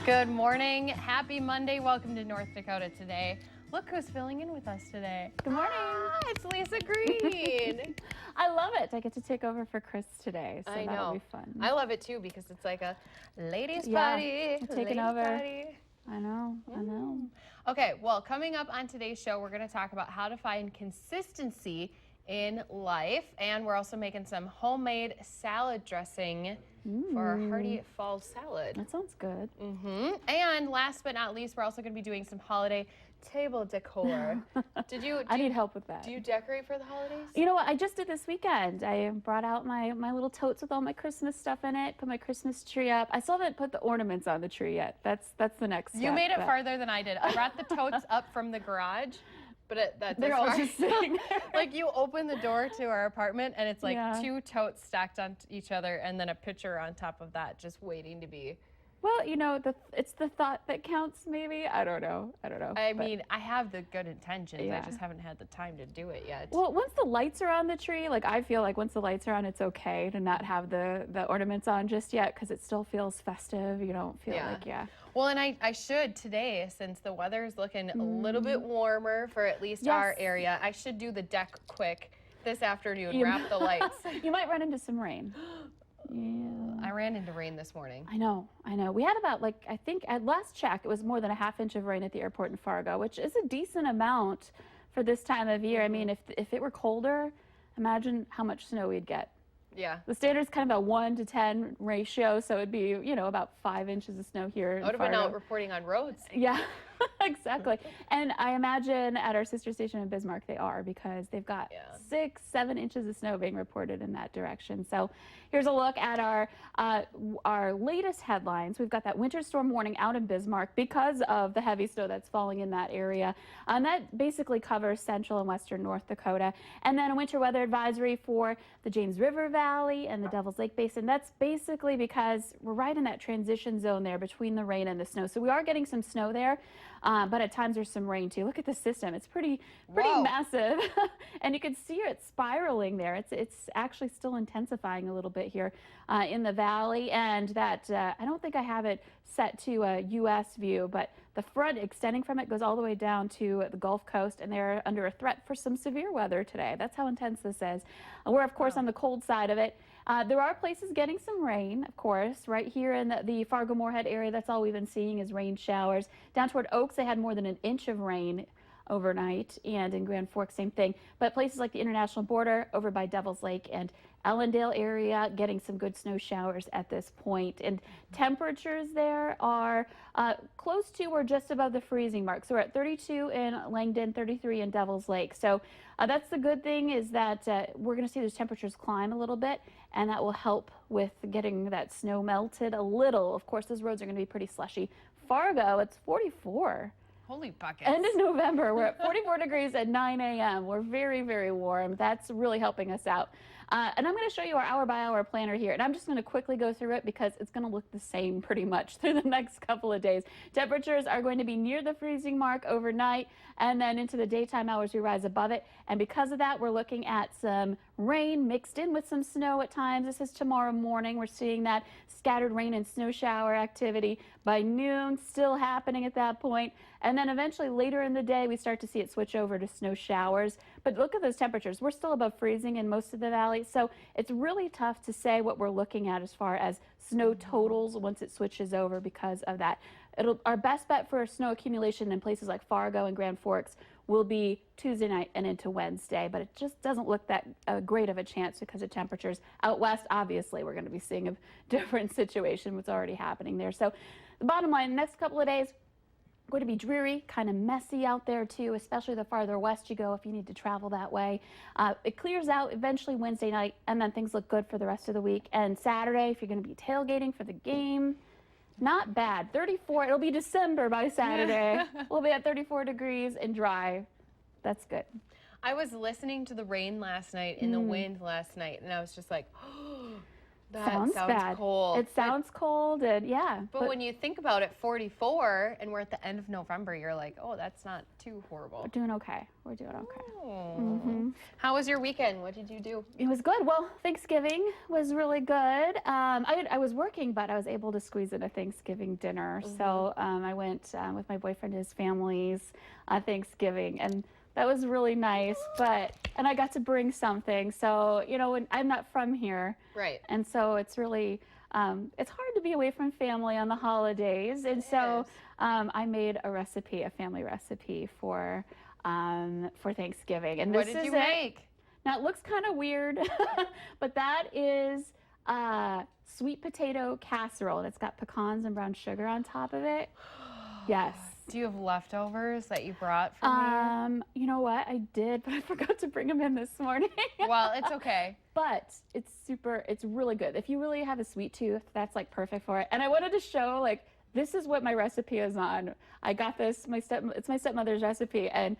Good morning. Happy Monday. Welcome to North Dakota today. Look who's filling in with us today. Good morning. It's Lisa Green. I love it. I get to take over for Chris today, so I that'll know. be fun. I love it too because it's like a ladies' Yeah, party. taking ladies' over. Party. I know. Okay, well, coming up on today's show, we're going to talk about how to find consistency in life, and we're also making some homemade salad dressing for our hearty fall salad. That sounds good. And last but not least, we're also going to be doing some holiday table decor. I need help with that. Do you decorate for the holidays? You know what? I just did this weekend. I brought out my little totes with all my Christmas stuff in it, put my Christmas tree up. I still haven't put the ornaments on the tree yet. That's the next step. You made it farther than I did. I brought the totes up from the garage, but they're all just sitting there. Like you open the door to our apartment and it's like Yeah. two totes stacked on each other and then a pitcher on top of that just waiting to be. Well, you know, it's the thought that counts, maybe. I don't know. I mean, I have the good intentions. Yeah. I just haven't had the time to do it yet. Well, once the lights are on the tree, like I feel like once the lights are on, it's okay to not have the ornaments on just yet because it still feels festive. You don't feel Well, and I should today, since the weather is looking a little bit warmer for at least our area, I should do the deck quick this afternoon, wrap the lights. You might run into some rain. Yeah. I ran into rain this morning. I know. We had about, like, I think at last check, it was more than a ½ inch of rain at the airport in Fargo, which is a decent amount for this time of year. I mean, if it were colder, imagine how much snow we'd get. Yeah. The standard's kind of a 1 to 10 ratio, so it'd be, about 5 inches of snow here in I would have been Fargo. out reporting on roads. Yeah, exactly. And I imagine at our sister station in Bismarck they are, because they've got 6, 7 inches of snow being reported in that direction. So here's a look at our latest headlines. We've got that winter storm warning out in Bismarck because of the heavy snow that's falling in that area. And that basically covers central and western North Dakota. And then a winter weather advisory for the James River Valley and the Devil's Lake Basin. That's basically because we're right in that transition zone there between the rain and the snow. So we are getting some snow there, but at times there's some rain too. Look at the system. It's pretty massive. And you can see it spiraling there. It's actually still intensifying a little bit here in the valley. And that, I don't think I have it set to a U.S. view, but the front extending from it goes all the way down to the Gulf Coast, and they're under a threat for some severe weather today. That's how intense this is. We're, of course, on the cold side of it. There are places getting some rain, of course, right here in the Fargo-Moorhead area. That's all we've been seeing is rain showers. Down toward Oaks, they had more than an inch of rain overnight, and in Grand Forks, same thing. But places like the international border over by Devil's Lake and Ellendale area getting some good snow showers at this point. And temperatures there are close to or just above the freezing mark. So we're at 32 in Langdon, 33 in Devil's Lake. So that's the good thing, is that we're going to see those temperatures climb a little bit, and that will help with getting that snow melted a little. Of course, those roads are going to be pretty slushy. Fargo, it's 44. Holy buckets. End of November. We're at 44 degrees at 9 a.m. We're very, very warm. That's really helping us out. And I'm going to show you our hour-by-hour planner here. And I'm just going to quickly go through it because it's going to look the same pretty much through the next couple of days. Temperatures are going to be near the freezing mark overnight, and then into the daytime hours we rise above it. And because of that, we're looking at some rain mixed in with some snow at times. This is tomorrow morning. We're seeing that scattered rain and snow shower activity by noon, still happening at that point. And then eventually later in the day, we start to see it switch over to snow showers. But look at those temperatures. We're still above freezing in most of the valley. So it's really tough to say what we're looking at as far as snow totals once it switches over because of that. Our best bet for snow accumulation in places like Fargo and Grand Forks will be Tuesday night and into Wednesday, but it just doesn't look that great of a chance because of temperatures. Out west, obviously, we're going to be seeing a different situation, what's already happening there. So the bottom line, the next couple of days, going to be dreary, kind of messy out there too, especially the farther west you go if you need to travel that way. It clears out eventually Wednesday night, and then things look good for the rest of the week. And Saturday, if you're going to be tailgating for the game, not bad. 34, it'll be December by Saturday. We'll be at 34 degrees and dry. That's good. I was listening to the rain last night and the wind last night, and I was just like, That sounds bad. cold. It sounds cold, and yeah. But when you think about it, 44, and we're at the end of November, you're like, oh, that's not too horrible. We're doing okay. We're doing okay. Oh. How was your weekend? What did you do? It was good. Well, Thanksgiving was really good. I was working, but I was able to squeeze in a Thanksgiving dinner. So I went with my boyfriend and his families on Thanksgiving, and that was really nice. And I got to bring something. So, you know, when I'm not from here. Right. And so it's really, it's hard to be away from family on the holidays. And so I made a family recipe for Thanksgiving. And what did you make? Now, it looks kind of weird, but that is sweet potato casserole. And it's got pecans and brown sugar on top of it. Yes. Do you have leftovers that you brought from You know what? I did, but I forgot to bring them in this morning. Well, it's okay. But it's really good. If you really have a sweet tooth, that's like perfect for it. And I wanted to show, like, this is what my recipe is on. I got this, it's my stepmother's recipe, and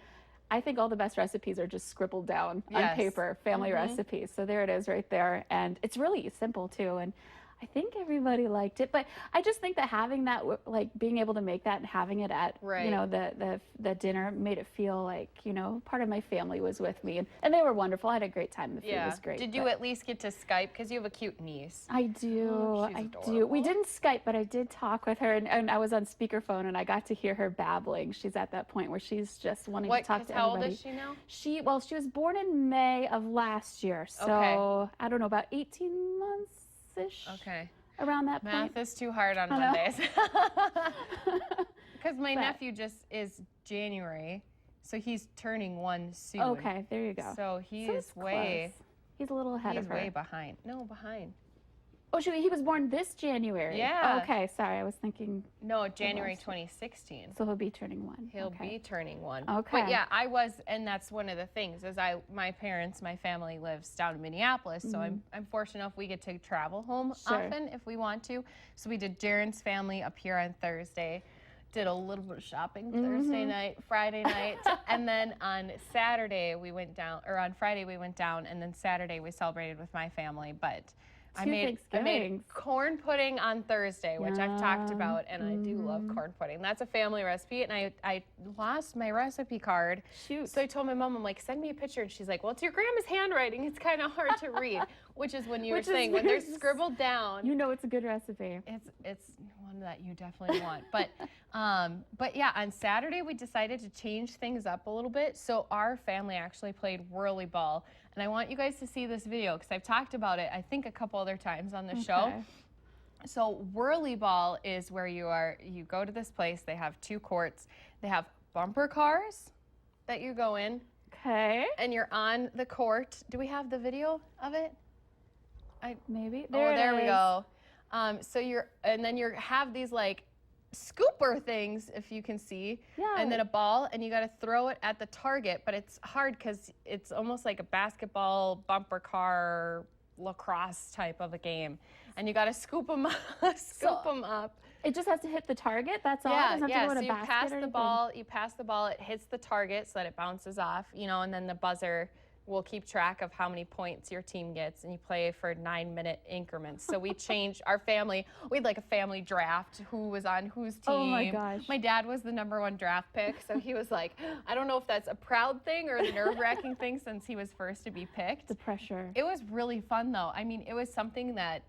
I think all the best recipes are just scribbled down on paper, family recipes. So there it is right there. And it's really simple too. And I think everybody liked it, but I just think that having that, like being able to make that and having it at, you know, the dinner made it feel like, you know, part of my family was with me, and they were wonderful. I had a great time. The food was great. Did you at least get to Skype? Because you have a cute niece. I do. Oh, I do. We didn't Skype, but I did talk with her, and I was on speakerphone, and I got to hear her babbling. She's at that point where she's just wanting to talk to everybody. How old is she now? She was born in May of last year, so I don't know, about 18 months. Okay. Around that point. Math is too hard on Mondays. Because my nephew just is January, so he's turning 1 soon. Okay, there you go. So he's way... He's a little ahead of her. He's way behind. No, behind. Oh, shoot, he was born this January. Yeah. Oh, okay, sorry, I was thinking. No, January 2016. So he'll be turning 1. He'll be turning 1. Okay. But yeah, and that's one of the things is my family lives down in Minneapolis, so I'm fortunate enough we get to travel home often if we want to. So we did Jaren's family up here on Thursday. Did a little bit of shopping Thursday night, Friday night, and then on Saturday we went down, or on Friday we went down, and then Saturday we celebrated with my family. But I made corn pudding on Thursday, which I've talked about, and I do love corn pudding. That's a family recipe, and I lost my recipe card. Shoot. So I told my mom, I'm like, send me a picture, and she's like, well, it's your grandma's handwriting. It's kind of hard to read, which is when you were saying when they're scribbled down. You know it's a good recipe. It's one that you definitely want. But yeah, on Saturday we decided to change things up a little bit. So our family actually played whirly ball. And I want you guys to see this video because I've talked about it, I think, a couple other times on the show. So whirly ball is where you go to this place. They have 2 courts. They have bumper cars that you go in. Okay. And you're on the court. Do we have the video of it? Maybe. There we go. So you have these like scooper things, if you can see, and then a ball, and you got to throw it at the target, but it's hard because it's almost like a basketball bumper car lacrosse type of a game, and you got to scoop them up. It just has to hit the target. That's all. Yeah. So you pass the ball. You pass the ball. It hits the target so that it bounces off. You know, and then the buzzer will keep track of how many points your team gets, and you play for 9-minute increments. So we changed our family. We had like a family draft, who was on whose team. Oh my gosh. My dad was the #1 draft pick, so he was like, I don't know if that's a proud thing or the nerve-wracking thing since he was first to be picked. The pressure. It was really fun though. I mean, it was something that,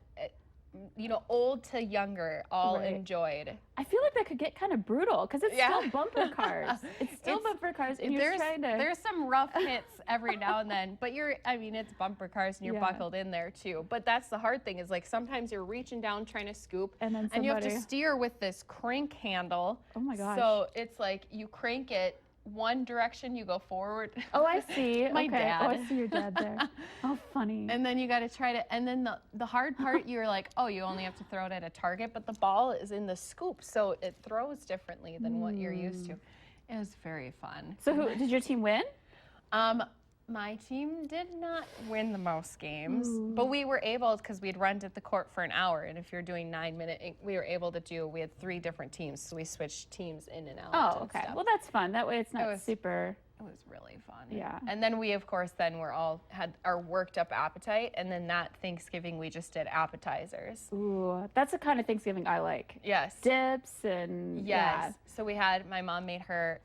you know, old to younger all enjoyed. I feel like that could get kind of brutal because it's still bumper cars. It's still bumper cars, and there's some rough hits every now and then, but it's bumper cars and you're buckled in there too. But that's the hard thing is like sometimes you're reaching down trying to scoop, and you have to steer with this crank handle. Oh my gosh. So it's like you crank it one direction, you go forward. Oh, I see. My dad. Oh, I see your dad there. Oh, funny. And then you got to try to, and then the hard part, you're like, oh, you only have to throw it at a target, but the ball is in the scoop, so it throws differently than what you're used to. It was very fun. So did your team win? My team did not win the most games, but we were able, because we'd rented the court for an hour, and if you're doing 9-minute, we had 3 different teams, so we switched teams in and out. Oh, okay. Well, that's fun. That way it's not super It was really fun. Yeah. And then we, of course, we're all had our worked up appetite. And then that Thanksgiving, we just did appetizers. Ooh, that's the kind of Thanksgiving I like. Yes. Dips and yes. So my mom made her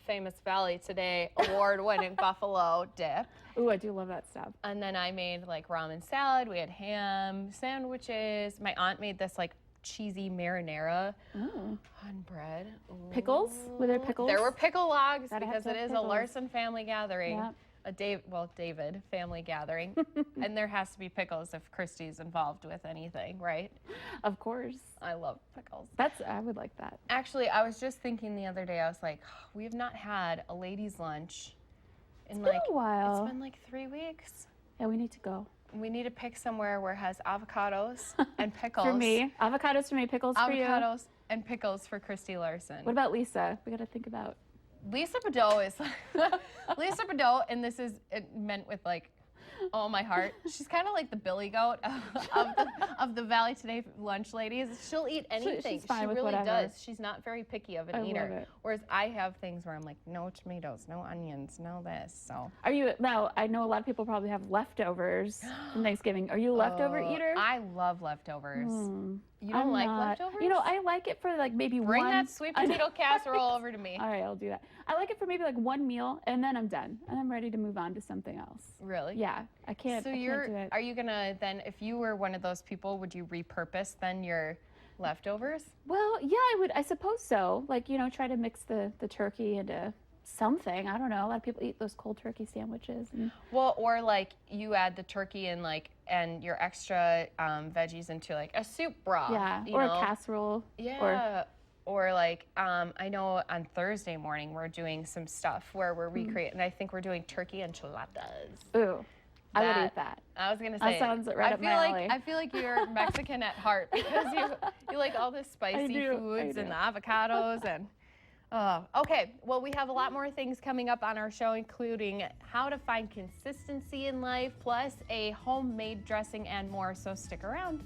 famous Valley Today award-winning buffalo dip. Ooh, I do love that stuff. And then I made like ramen salad. We had ham sandwiches. My aunt made this like cheesy marinara on bread. Ooh. Pickles? Were there pickles? There were pickle logs because it is pickles. a Larson family gathering. Yep. A David family gathering. And there has to be pickles if Kristi's involved with anything, right? Of course. I love pickles. I would like that. Actually, I was just thinking the other day, I was like, we have not had a ladies' lunch in It's been a while. It's been like 3 weeks. Yeah, we need to go. We need to pick somewhere where it has avocados and pickles. For me. Avocados for me, pickles for you. Avocados and pickles for Kristi Larson. What about Lisa? We got to think about. Lisa Bedeau is Lisa Bedeau, and this is meant with like all my heart. She's kind of like the Billy Goat of the Valley Today lunch ladies. She'll eat anything. She's fine she with really whatever. does. She's not very picky of an I eater. love it. Whereas I have things where I'm like, no tomatoes, no onions, no this. So Are you now? I know a lot of people probably have leftovers from Thanksgiving. Are you a leftover eater? I love leftovers. You don't like leftovers? You know, I like it for like maybe Bring one. that sweet potato casserole over to me. All right, I'll do that. I like it for maybe like one meal, and then I'm done, and I'm ready to move on to something else. Really? Yeah, I can't. So I can't do it. are you gonna then, if you were one of those people, would you repurpose then your leftovers? Well, yeah, I would. I suppose so. Like, you know, try to mix the turkey into something. I don't know. A lot of people eat those cold turkey sandwiches. And Well, or like you add the turkey and your extra veggies into like a soup broth. yeah, you or know? a casserole. Yeah. Or like I know on Thursday morning we're doing some stuff where we're recreating. And I think we're doing turkey enchiladas. Ooh, I would eat that. I was gonna That say sounds right up my alley. I feel like you're Mexican at heart because you like all the spicy foods and the avocados and. Okay, well, we have a lot more things coming up on our show, including how to find consistency in life, plus a homemade dressing and more, so stick around.